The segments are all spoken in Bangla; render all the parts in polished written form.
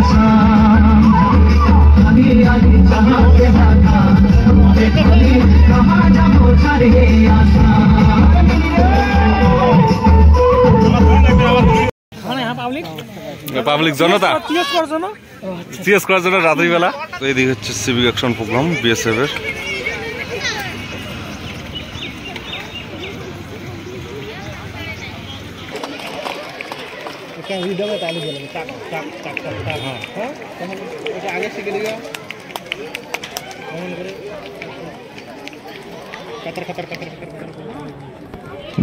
आशा आगे आगे जहाँ पे जाता मुझे खाली कहाँ जाओ छाड़े आशा পাবলিক জনতা সিএস করার জন্য রাতের বেলা। তো এদিকে হচ্ছে সিভিক অ্যাকশন প্রোগ্রাম বিএসএফ এর।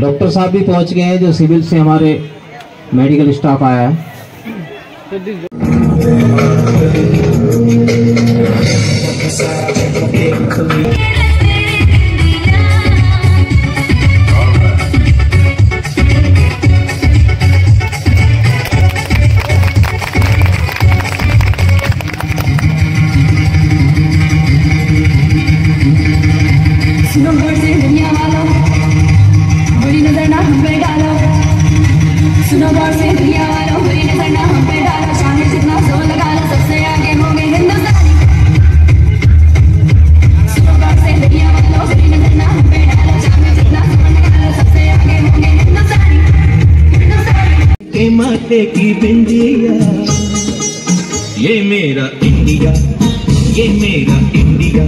डॉक्टर साहब भी पहुंच गए हैं जो सिविल से हमारे मेडिकल स्टाफ आया है। माथे की बिंदिया ये मेरा इंडिया, ये मेरा India.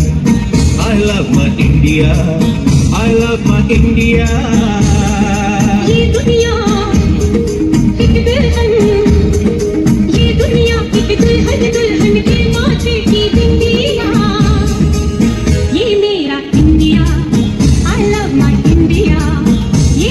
I love my India, I love my India. ये दुनिया एक दुल्हन, ये दुनिया एक दुल्हन, दुल्हन के माथे की बिंदिया। ये मेरा India, I love my India. ये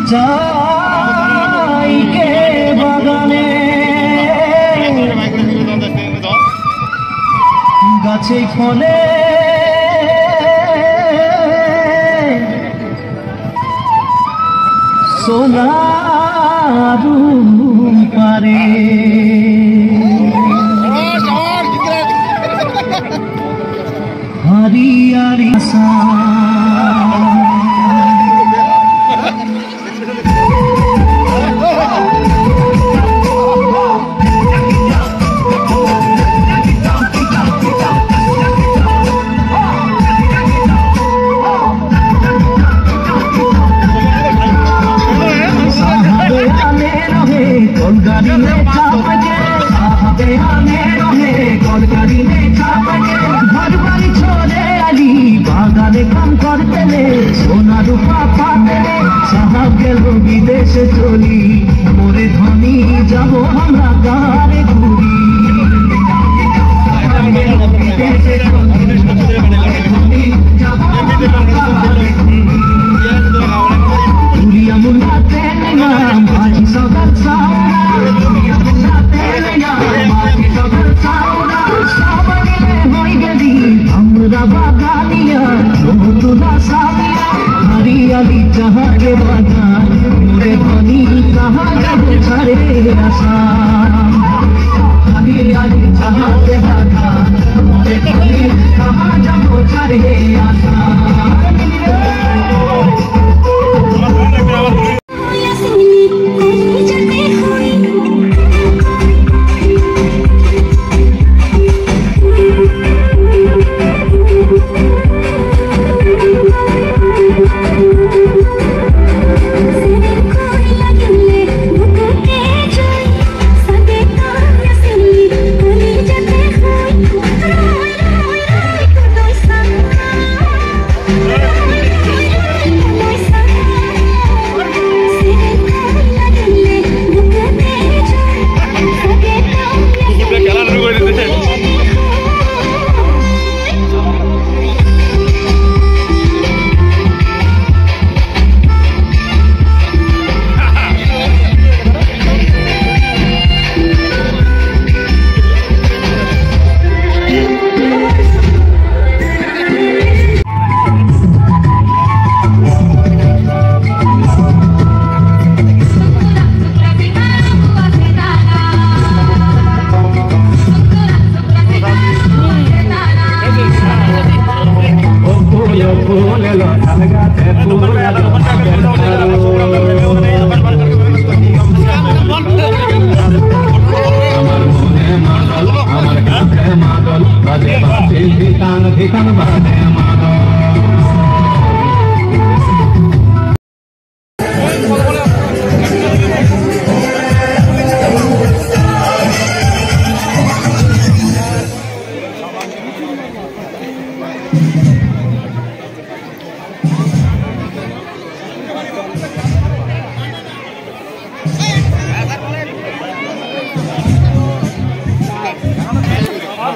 जाई के बागाने गाছে ফলে সোনার পারে हरियारी आशा सोना रूपा पाते साहब गेलो विदेशे चली मोरे धनी जाबो हमरा गारे घुरी दुनिया मुन्ना तेरे नाम भाजी सगर सावरा दुनिया मुन्ना तेरे नाम भाजी सगर सावरा सावरी में होई गली हमरा बागानिया तुला सामिया हरियाली जहाँ के बागान मोरे धनी कहाँ जाबो छाड़े आशा।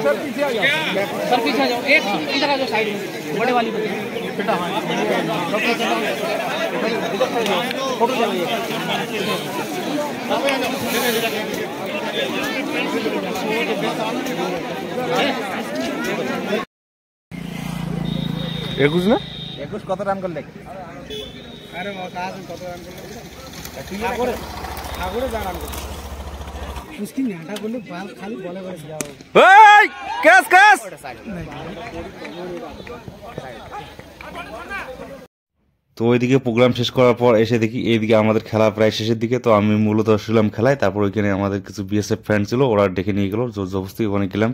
सर पीछे आ जाओ, एक इधर आ जाओ साइड में, बड़े वाली बेटा फोटो चलाइए। একুশ না 21 কত রান করলে? अरे कत रान कर ठाकुर जा रान कर उसकी नाटा करले बाल खाली बॉले बॉले जाओ। এই ক্যাচ ক্যাচ। তো ওইদিকে প্রোগ্রাম শেষ করার পর এসে দেখি এইদিকে আমাদের খেলা প্রায় শেষের দিকে। তো আমি মূলত ছিলাম খেলায়, তারপর ওইখানে আমাদের কিছু বিএসএফ ফ্রেন্ড ছিল, ওরা ডেকে নিয়ে গেলো জোর জবরদস্তি, ওখানে গেলাম,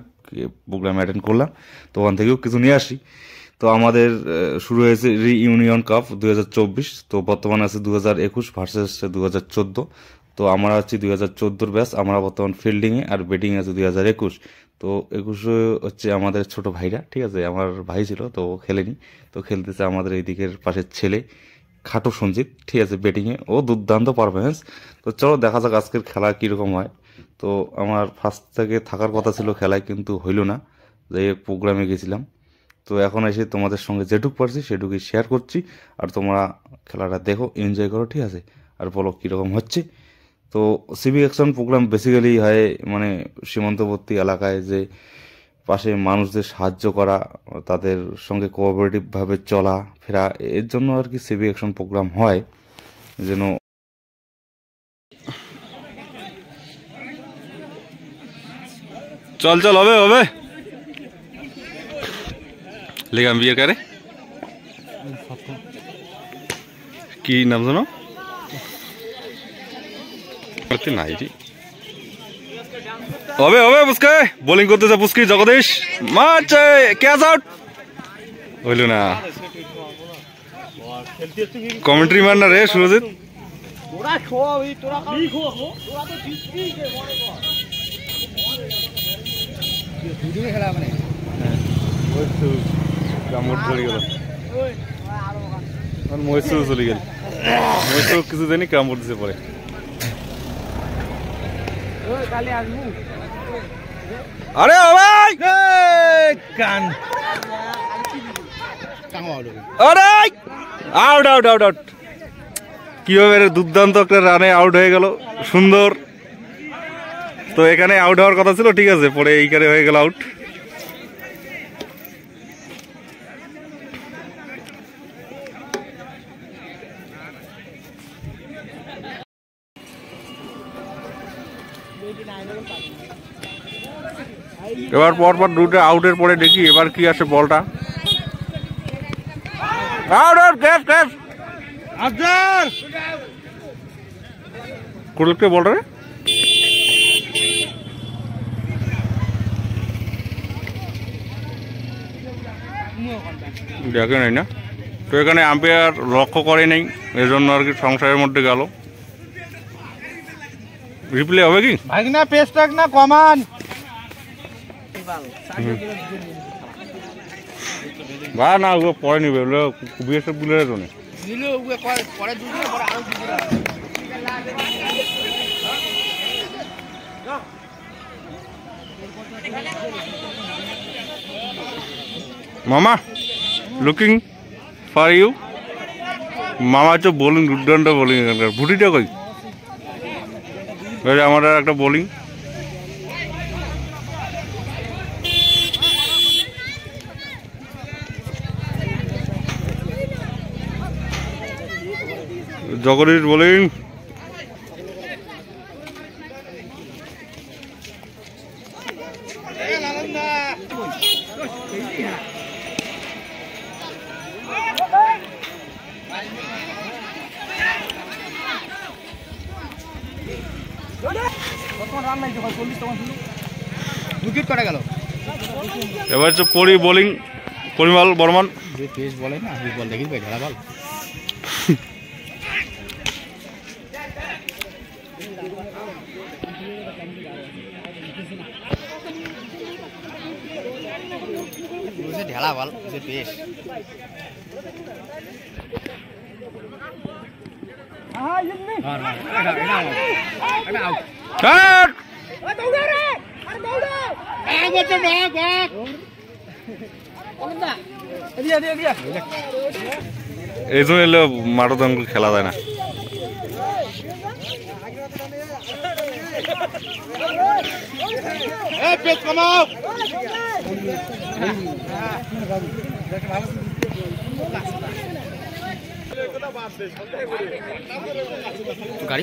প্রোগ্রাম অ্যাটেন্ড করলাম। তো ওখান থেকেও কিছু নিয়ে আসি। তো আমাদের শুরু হয়েছে রিইউনিয়ন কাপ 2024। তো বর্তমানে আছে 2021 ভার্সেস 2014। তো আমরা আছি 2014 ব্যাচ, আমরা বর্তমান ফিল্ডিংয়ে, আর ব্যাটিং আছে 2021। তো 21 হচ্ছে আমাদের ছোট ভাইরা, ঠিক আছে, আমার ভাই ছিল তো খেলেনি, তো খেলতেছে আমাদের এই দিকের পাশের ছেলে খাটো সঞ্জিত, ঠিক আছে, ব্যাটিংয়ে ও দুর্দান্ত পারফরমেন্স। তো চলো দেখা যাক আজকের খেলা কীরকম হয়। তো আমার ফার্স্ট থেকে থাকার কথা ছিল খেলায়, কিন্তু হইল না, যাই হোক প্রোগ্রামে গেছিলাম। তো এখন এসে তোমাদের সঙ্গে যেটুক পারছি সেটুকুই শেয়ার করছি, আর তোমরা খেলাটা দেখো, এনজয় করো, ঠিক আছে, আর বলো কীরকম হচ্ছে। তো সিভিক অ্যাকশন প্রোগ্রাম বেসিক্যালি হয় মানে সীমান্তবর্তী এলাকায় যে পাশে মানুষদের সাহায্য করা, তাদের সঙ্গে কোঅপারেটিভভাবে চলা ফেরা, এর জন্য আর কি সিভিক অ্যাকশন প্রোগ্রাম হয়। যেন চল চল হবে হবে লেগাম বিয়ের কারে কি নাম জানো নাই হবে হবে পুস্কে বোলিং করতেছে পুস্কি জগদীশ মারছে ক্যাচ আউট হইল না কমেন্ট্রি মার না রে সুরজিৎ কামড় ধরে গেল মহেশ্বর চলে গেল মহেশ্বর কিছু জানি কামড় দিতে পারে আরে ভাই কান আরে আউট আউট আউট আউট কিভাবে দুর্দান্ত একটা রানে আউট হয়ে গেল সুন্দর তো এখানে আউট হওয়ার কথা ছিল ঠিক আছে পরে এইখানে হয়ে গেল আউট এবার পরপর দুটো আউটের পরে দেখি এবার কি আসে বলটা out out catch catch Afzal কোলকে বলটা রে দেখে নাই না তো এখানে আম্পায়ার লক্ষ্য করে নেই এজন্য আর কি সংসারের মধ্যে গেল রিপ্লে হবে কি ভাগনা পেস্টাক না কমান বা না ওগুলো পরে নিবে ওগুলো বিএসএফ গুলোর জন্য মামা লুকিং ফর ইউ মামা তো বোলিং দুর্দান্ত বোলিং এখানকার ভুটিটা কই আমার একটা বোলিং জগদীশ বোলিং উইকেট কটা গেল? এবার হচ্ছে বোলিং পরিমল বর্মন। পেস বলে না, বল দেখি ভাই ঢালা বল। ঢেলা বল পেস। এই জন্য এলে মাঠে আঙ্গুল খেলা যায় না। গাড়ি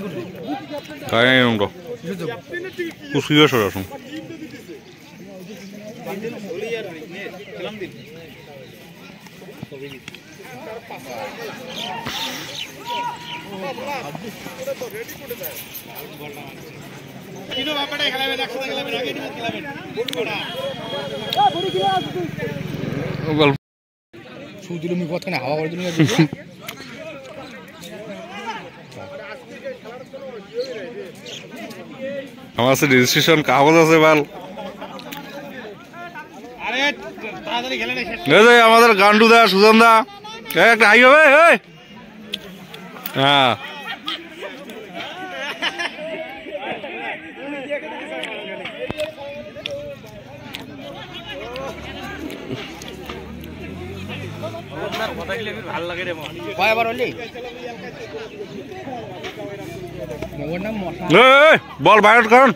হাওয়া করে দিল। আমার কাছে রেজিস্ট্রেশন কাগজ আছে বাল। আমাদের গান্ডু দা, সুজন দা, একটা হাই হবে। হ্যাঁ বল বাইরে কারণ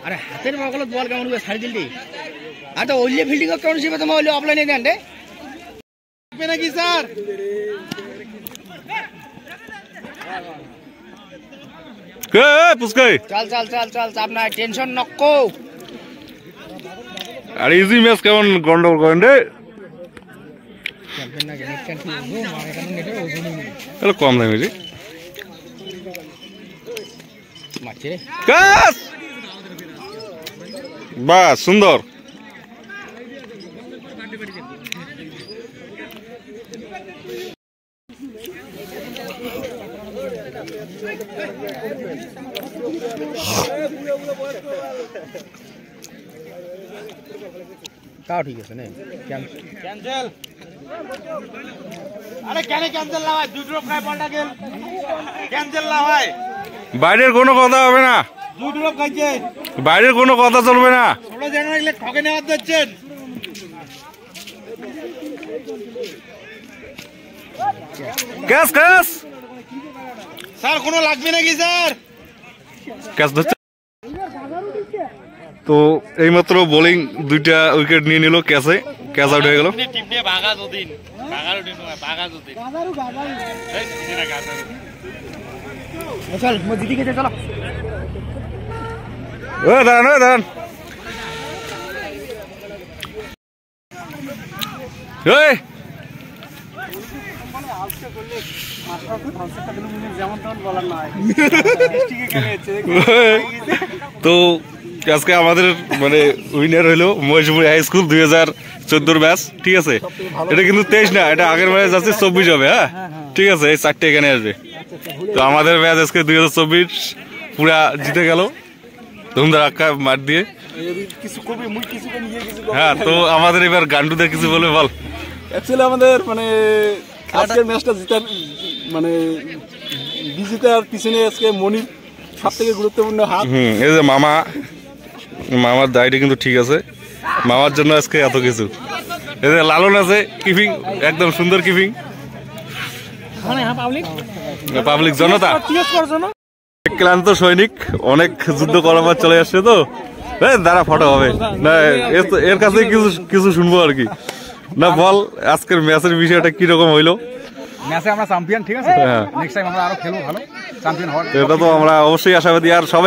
আরে হাতের বগলত বল কেমন ছাড়ি দিলি? আচ্ছা ওইলে ফিল্ডিং কেমন ছিল তোমার? ওইলে অফলাইনে দেন রে নাকি স্যার? চল চল চল চল, চাপ নাই, টেনশন নক্কো। আর ইজি ম্যাচ কেমন গন্ডগোল করেন রে? কম দামি রে বাস সুন্দর। তাও ঠিক আছে না, ক্যান্সেল। আরে কেন ক্যান্সেল না হয়? 2 ড্রপ খায় বলটা গেল, ক্যান্সেল না হয়। বাইরের কোনো কথা হবে না, 2 ড্রপ খাইছে, বাইরের কোনো কথা চলবে না। ছোট জেনারেলে ঠকে নেওয়ার দিচ্ছেন। ক্যাচ ক্যাচ স্যার কোনো লাগবে নাকি স্যার? ক্যাচ ধরছে তো এইমাত্র বোলিং 2টা উইকেট নিয়ে নিল, ক্যাচ আউট হয়ে গেল। দাঁড়ান তো আজকে আমাদের মানে উইনার হইলো মহেশপুর হাই স্কুল 2014 ব্যাচ। ঠিক আছে, এটা কিন্তু 23 না, এটা আগের ম্যাচ আছে 24 হবে। হ্যাঁ ঠিক আছে, এই 4টে এখানে আসবে। তো আমাদের ম্যাচ আজকে 2024 পুরা জিতে গেল ধুমধারাক্কা মার দিয়ে। হ্যাঁ তো আমাদের এবার গান্ডুদের কিছু বলবে বল। অ্যাকচুয়ালি আমাদের মানে আজকের ম্যাচটা জিতার মানে বিজেতার পিছনে আজকে মনির সবথেকে গুরুত্বপূর্ণ হাত। এই যে মামার দায়টা কিন্তু ঠিক আছে, মামার জন্য আজকে এত কিছু। এই যে লালন আছে কিপিং, একদম সুন্দর কিপিং। পাবলিক জনতা ক্লান্ত সৈনিক, অনেক যুদ্ধ করার পর চলে আসছে তো দাঁড়া ফটো হবে না, এর কাছে কিছু শুনবো আর কি। না বল আজকের ম্যাচের বিষয়টা কি রকম হইলো? ম্যাচে আমরা চ্যাম্পিয়ন, ঠিক আছে, নেক্সট টাইম আমরা আরো খেলবো ভালো, চ্যাম্পিয়ন হওয়ার। এটা তো আমরা অবশ্যই আশাবাদী। আর সবাই